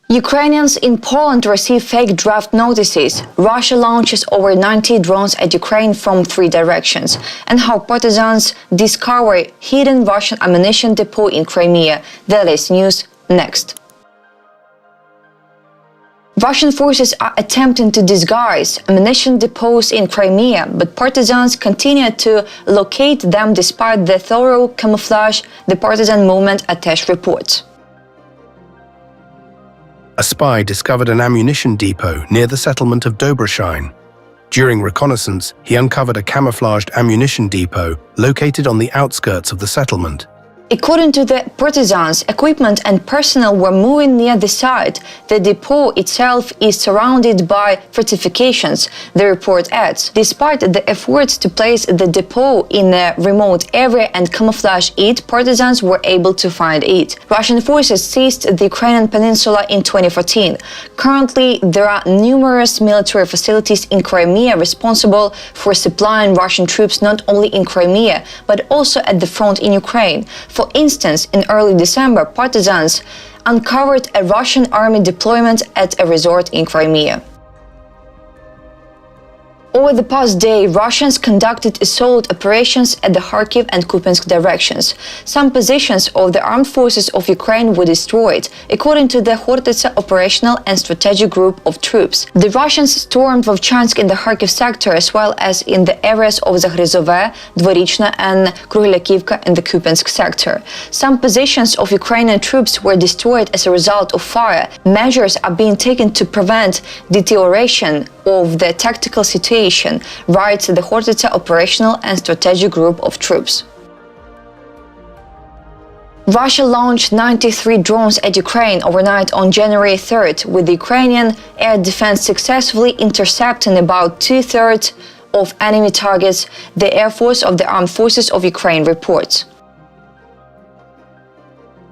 Ukrainians in Poland receive fake draft notices. Russia launches over 90 drones at Ukraine from 3 directions. And how partisans discover hidden Russian ammunition depot in Crimea. The latest news next. Russian forces are attempting to disguise ammunition depots in Crimea, but partisans continue to locate them despite the thorough camouflage, the partisan movement attached reports. A spy discovered an ammunition depot near the settlement of Dobroshein. During reconnaissance, he uncovered a camouflaged ammunition depot located on the outskirts of the settlement. According to the partisans, equipment and personnel were moving near the site. The depot itself is surrounded by fortifications, the report adds. Despite the efforts to place the depot in a remote area and camouflage it, partisans were able to find it. Russian forces seized the Ukrainian peninsula in 2014. Currently, there are numerous military facilities in Crimea responsible for supplying Russian troops not only in Crimea, but also at the front in Ukraine. For instance, in early December, partisans uncovered a Russian army deployment at a resort in Crimea. Over the past day, Russians conducted assault operations at the Kharkiv and Kupiansk directions. Some positions of the armed forces of Ukraine were destroyed, according to the Khortytsa operational and strategic group of troops. The Russians stormed Vovchansk in the Kharkiv sector as well as in the areas of Zagryzove, Dvorichna and Kruglякivka in the Kupiansk sector. Some positions of Ukrainian troops were destroyed as a result of fire. Measures are being taken to prevent deterioration of the tactical situation, writes the Khortytsa operational and strategic group of troops. Russia launched 93 drones at Ukraine overnight on January 3rd, with the Ukrainian air defense successfully intercepting about 2/3 of enemy targets, the Air Force of the Armed Forces of Ukraine reports.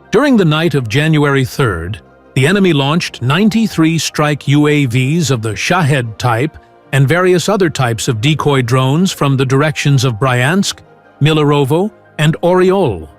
During the night of January 3rd, the enemy launched 93 strike UAVs of the Shahed type and various other types of decoy drones from the directions of Bryansk, Milerovo, and Oriol.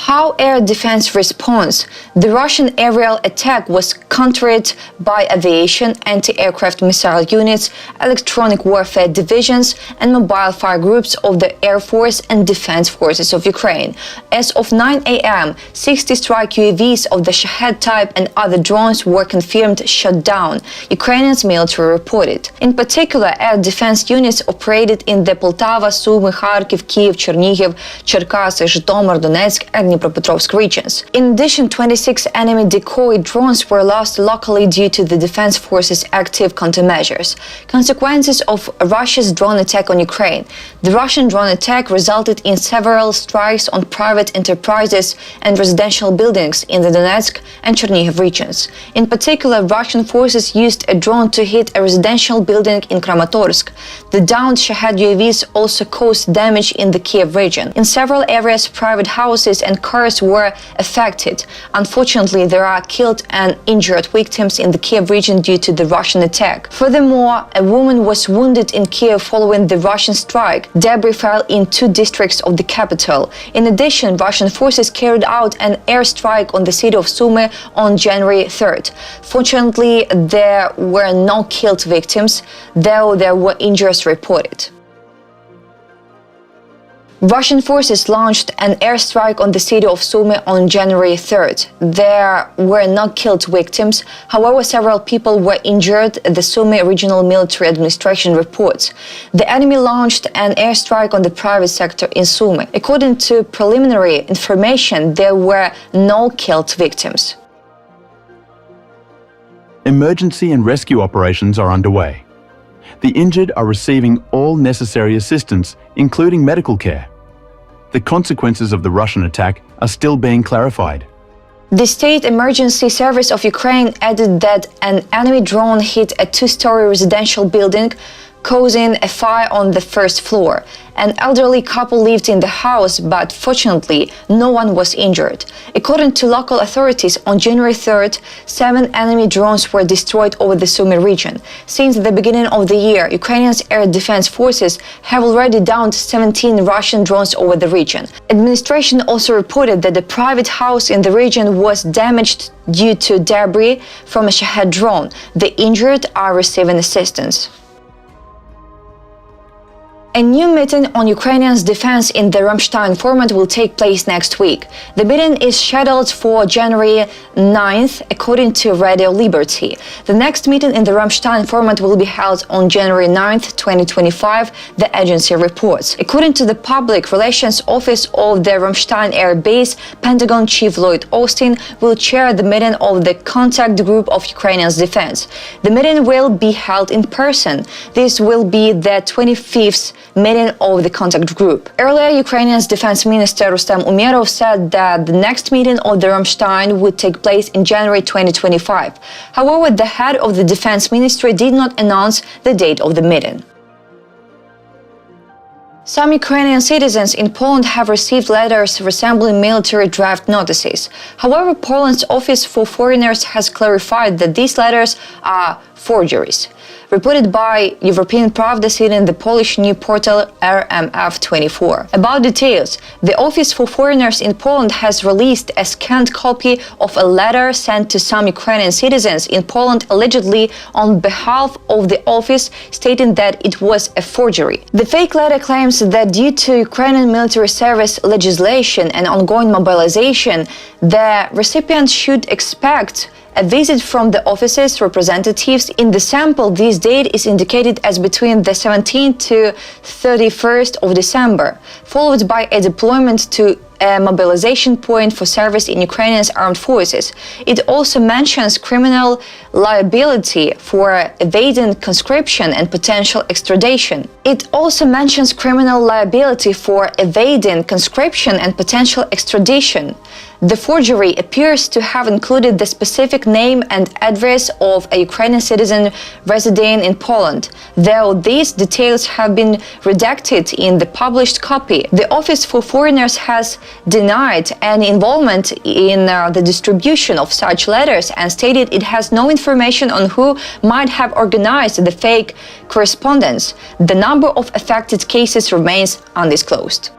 How air defense response? The Russian aerial attack was countered by aviation, anti-aircraft missile units, electronic warfare divisions, and mobile fire groups of the Air Force and Defense Forces of Ukraine. As of 9 a.m., 60 strike UAVs of the Shahed type and other drones were confirmed shot down, Ukrainian's military reported. In particular, air defense units operated in the Poltava, Sumy, Kharkiv, Kyiv, Chernihiv, Cherkasy, Zhytomyr, Donetsk, and Dnipropetrovsk regions. In addition, 26 enemy decoy drones were lost locally due to the Defense Forces' active countermeasures. Consequences of Russia's drone attack on Ukraine. The Russian drone attack resulted in several strikes on private enterprises and residential buildings in the Donetsk and Chernihiv regions. In particular, Russian forces used a drone to hit a residential building in Kramatorsk. The downed Shahed UAVs also caused damage in the Kiev region. In several areas, private houses and cars were affected. Unfortunately, there are killed and injured victims in the Kiev region due to the Russian attack. Furthermore, a woman was wounded in Kiev following the Russian strike. Debris fell in 2 districts of the capital. In addition, Russian forces carried out an airstrike on the city of Sumy on January 3rd. Fortunately, there were no killed victims, though there were injuries reported. Russian forces launched an airstrike on the city of Sumy on January 3rd. There were no killed victims, however several people were injured, the Sumy Regional Military Administration reports. The enemy launched an airstrike on the private sector in Sumy. According to preliminary information, there were no killed victims. Emergency and rescue operations are underway. The injured are receiving all necessary assistance, including medical care. The consequences of the Russian attack are still being clarified. The State Emergency Service of Ukraine added that an enemy drone hit a 2-story residential building causing a fire on the first floor. An elderly couple lived in the house, but fortunately, no one was injured. According to local authorities, on January 3rd, 7 enemy drones were destroyed over the Sumy region. Since the beginning of the year, Ukrainians' air defense forces have already downed 17 Russian drones over the region. Administration also reported that a private house in the region was damaged due to debris from a Shahed drone. The injured are receiving assistance. A new meeting on Ukrainians' defense in the Ramstein format will take place next week. The meeting is scheduled for January 9th, according to Radio Liberty. The next meeting in the Ramstein format will be held on January 9th, 2025, the agency reports. According to the Public Relations Office of the Ramstein Air Base, Pentagon Chief Lloyd Austin will chair the meeting of the Contact Group of Ukrainians' Defense. The meeting will be held in person. This will be the 25th meeting of the contact group. Earlier, Ukrainian's Defense Minister Rustem Umerov said that the next meeting of the Ramstein would take place in January 2025. However, the head of the Defense Ministry did not announce the date of the meeting. Some Ukrainian citizens in Poland have received letters resembling military draft notices. However, Poland's Office for Foreigners has clarified that these letters are forgeries. Reported by European Pravda citing the Polish news portal RMF24. About details, the Office for Foreigners in Poland has released a scanned copy of a letter sent to some Ukrainian citizens in Poland allegedly on behalf of the office, stating that it was a forgery. The fake letter claims that due to Ukrainian military service legislation and ongoing mobilization, the recipient should expect a visit from the office's representatives. In the sample, this date is indicated as between the 17th to 31st of December, followed by a deployment to a mobilization point for service in Ukrainian's armed forces. It also mentions criminal liability for evading conscription and potential extradition. It also mentions criminal liability for evading conscription and potential extradition. The forgery appears to have included the specific name and address of a Ukrainian citizen residing in Poland. Though these details have been redacted in the published copy, the Office for Foreigners has denied any involvement in the distribution of such letters and stated it has no information on who might have organized the fake correspondence. The number of affected cases remains undisclosed.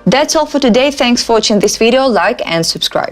That's all for today. Thanks for watching this video. Like and subscribe.